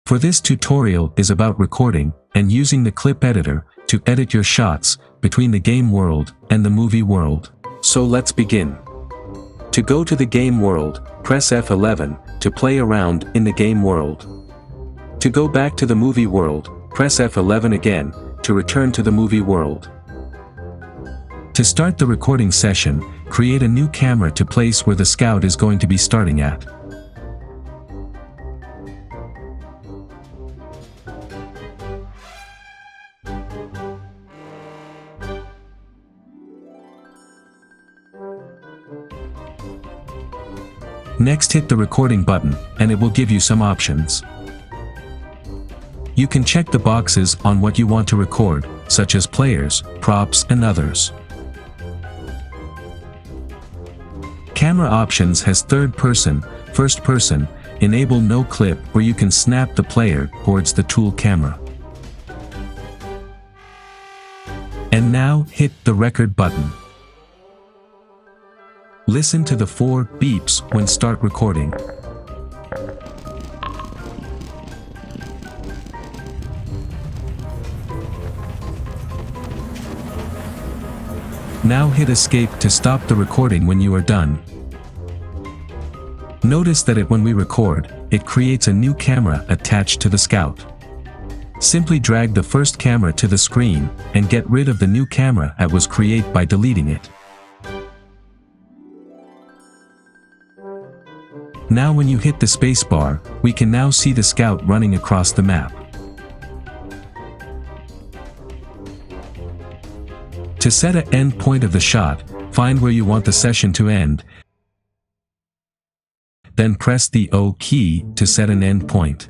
For this tutorial is about recording and using the clip editor to edit your shots between the game world and the movie world. So let's begin. To go to the game world, press F11 to play around in the game world. To go back to the movie world, press F11 again to return to the movie world. To start the recording session, create a new camera to place where the scout is going to be starting at. Next, hit the recording button, and it will give you some options. You can check the boxes on what you want to record, such as players, props, and others. Camera options has third person, first person, enable no clip where you can snap the player towards the tool camera. And now, hit the record button. Listen to the 4 beeps when start recording. Now hit escape to stop the recording when you are done. Notice that when we record, it creates a new camera attached to the scout. Simply drag the first camera to the screen and get rid of the new camera that was created by deleting it. Now when you hit the spacebar, we can now see the scout running across the map. To set an end point of the shot, find where you want the session to end. Then press the O key to set an end point.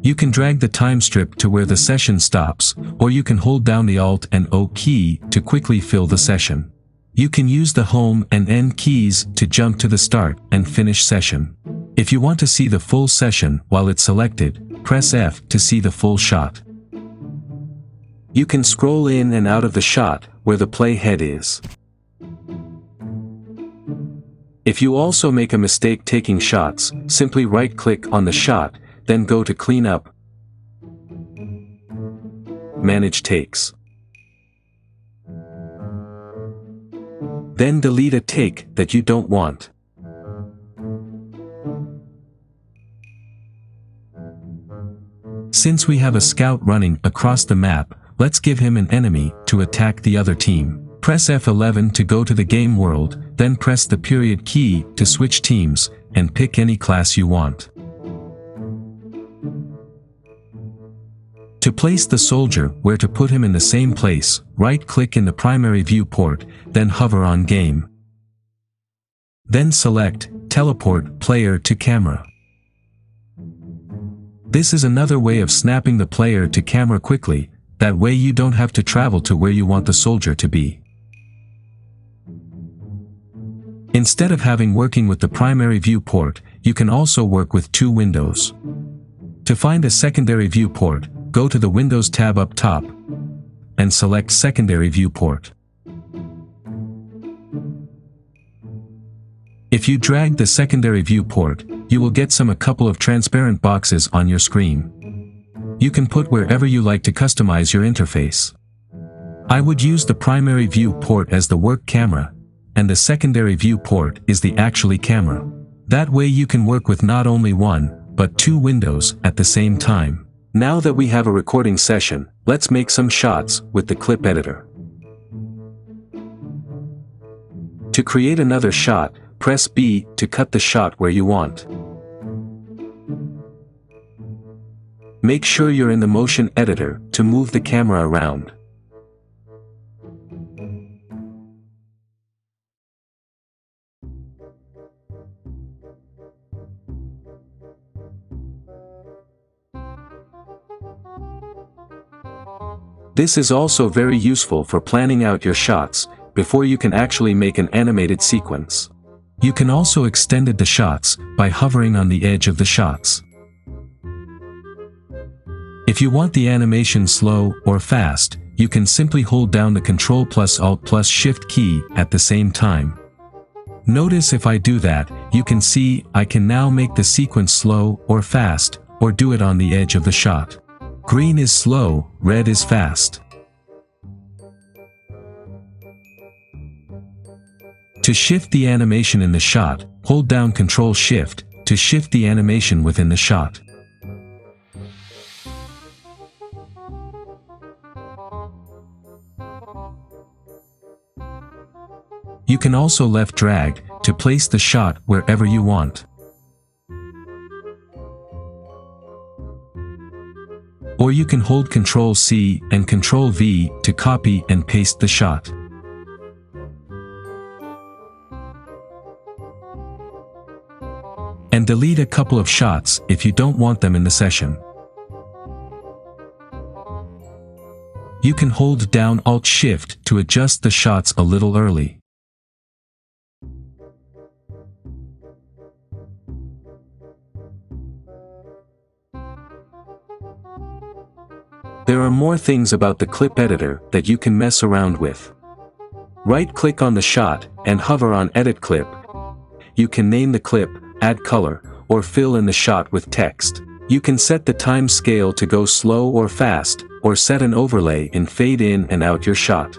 You can drag the time strip to where the session stops, or you can hold down the Alt and O key to quickly fill the session. You can use the Home and End keys to jump to the start and finish session. If you want to see the full session while it's selected, press F to see the full shot. You can scroll in and out of the shot where the play head is. If you also make a mistake taking shots, simply right-click on the shot, then go to Clean Up, Manage Takes. Then delete a take that you don't want. Since we have a scout running across the map, let's give him an enemy to attack the other team. Press F11 to go to the game world, then press the period key to switch teams, and pick any class you want. To place the soldier where to put him in the same place, right-click in the primary viewport, then hover on Game. Then select Teleport Player to Camera. This is another way of snapping the player to camera quickly, that way you don't have to travel to where you want the soldier to be. Instead of working with the primary viewport, you can also work with 2 windows. To find a secondary viewport, go to the Windows tab up top and select Secondary Viewport. If you drag the secondary viewport, you will get a couple of transparent boxes on your screen. You can put wherever you like to customize your interface. I would use the primary viewport as the work camera, and the secondary viewport is the actually camera. That way you can work with not only 1, but 2 windows at the same time. Now that we have a recording session, let's make some shots with the clip editor. To create another shot, press B to cut the shot where you want. Make sure you're in the motion editor to move the camera around. This is also very useful for planning out your shots before you can actually make an animated sequence. You can also extend the shots by hovering on the edge of the shots. If you want the animation slow or fast, you can simply hold down the Ctrl plus Alt plus Shift key at the same time. Notice if I do that, you can see I can now make the sequence slow or fast, or do it on the edge of the shot. Green is slow, red is fast. To shift the animation in the shot, hold down Ctrl-Shift to shift the animation within the shot. You can also left drag to place the shot wherever you want. Or you can hold Ctrl-C and Ctrl-V to copy and paste the shot. And delete a couple of shots if you don't want them in the session. You can hold down Alt-Shift to adjust the shots a little early. There are more things about the clip editor that you can mess around with. Right-click on the shot and hover on Edit Clip. You can name the clip, add color, or fill in the shot with text. You can set the time scale to go slow or fast, or set an overlay and fade in and out your shot.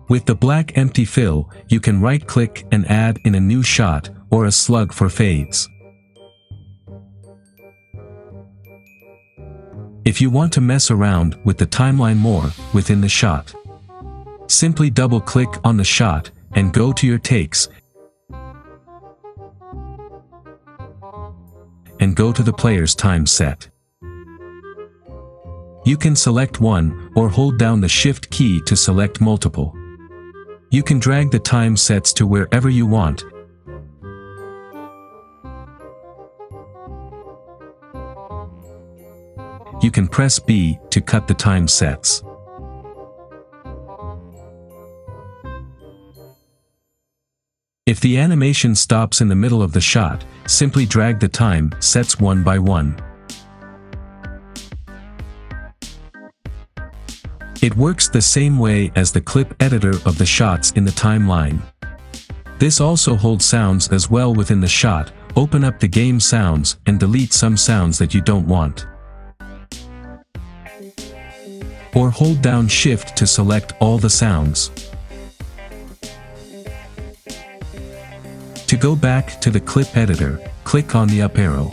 With the black empty fill, you can right-click and add in a new shot, or a slug for fades. If you want to mess around with the timeline more within the shot, simply double-click on the shot and go to your takes and go to the player's time set. You can select one or hold down the Shift key to select multiple. You can drag the time sets to wherever you want. You can press B to cut the time sets. If the animation stops in the middle of the shot, simply drag the time sets one by one. It works the same way as the clip editor of the shots in the timeline. This also holds sounds as well within the shot. Open up the game sounds and delete some sounds that you don't want. Or hold down Shift to select all the sounds. To go back to the clip editor, click on the up arrow.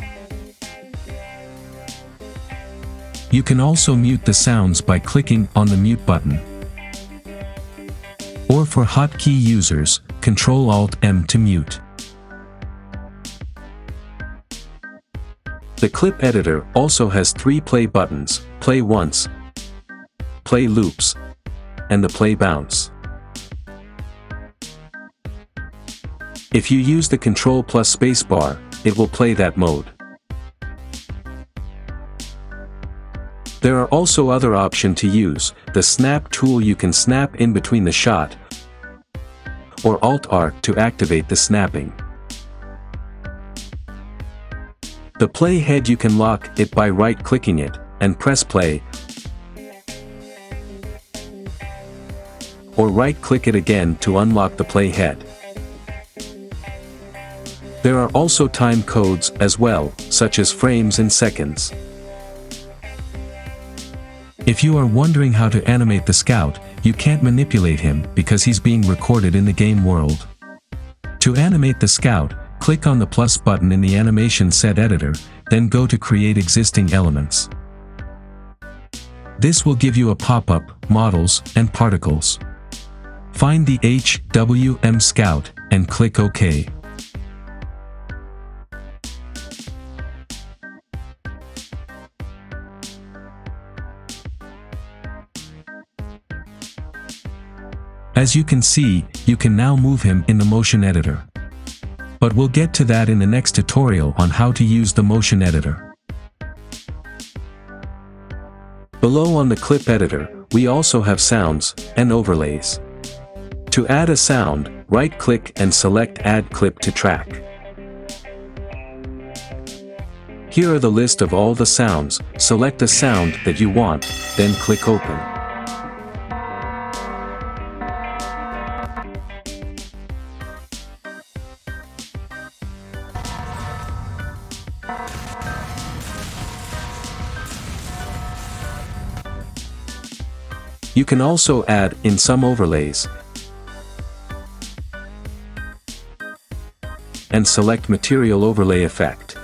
You can also mute the sounds by clicking on the mute button. Or for hotkey users, Ctrl-Alt-M to mute. The clip editor also has 3 play buttons: play once, play loops, and the play bounce. If you use the Ctrl plus spacebar, it will play that mode. There are also other options to use. The snap tool, you can snap in between the shot, or Alt-R to activate the snapping. The play head, you can lock it by right-clicking it and press play, or right-click it again to unlock the play head. There are also time codes as well, such as frames and seconds. If you are wondering how to animate the scout, you can't manipulate him because he's being recorded in the game world. To animate the scout, click on the plus button in the animation set editor, then go to create existing elements. This will give you a pop-up, models, and particles. Find the HWM Scout and click OK. As you can see, you can now move him in the motion editor. But we'll get to that in the next tutorial on how to use the motion editor. Below on the clip editor, we also have sounds and overlays. To add a sound, right-click and select Add Clip to Track. Here are the list of all the sounds. Select a sound that you want, then click Open. You can also add in some overlays and select Material Overlay Effect.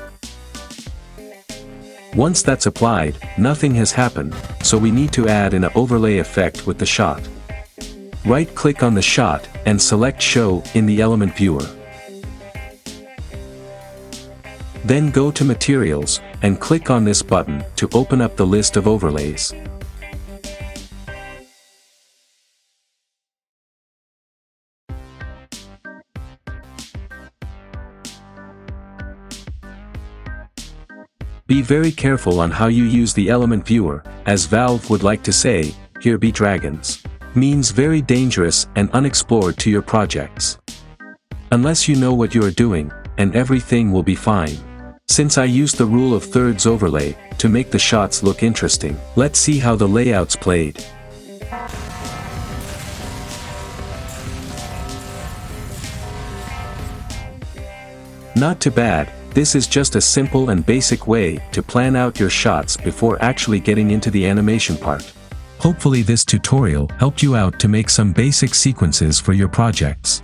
Once that's applied, nothing has happened, so we need to add an overlay effect with the shot. Right-click on the shot and select Show in the element viewer. Then go to Materials and click on this button to open up the list of overlays. Be very careful on how you use the element viewer, as Valve would like to say, "Here be dragons." Means very dangerous and unexplored to your projects. Unless you know what you are doing, and everything will be fine. Since I used the rule of thirds overlay to make the shots look interesting, let's see how the layouts played. Not too bad. This is just a simple and basic way to plan out your shots before actually getting into the animation part. Hopefully this tutorial helped you out to make some basic sequences for your projects.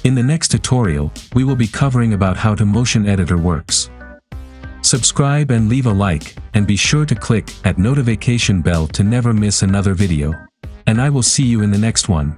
In the next tutorial, we will be covering about how the motion editor works. Subscribe and leave a like, and be sure to click that notification bell to never miss another video. And I will see you in the next one.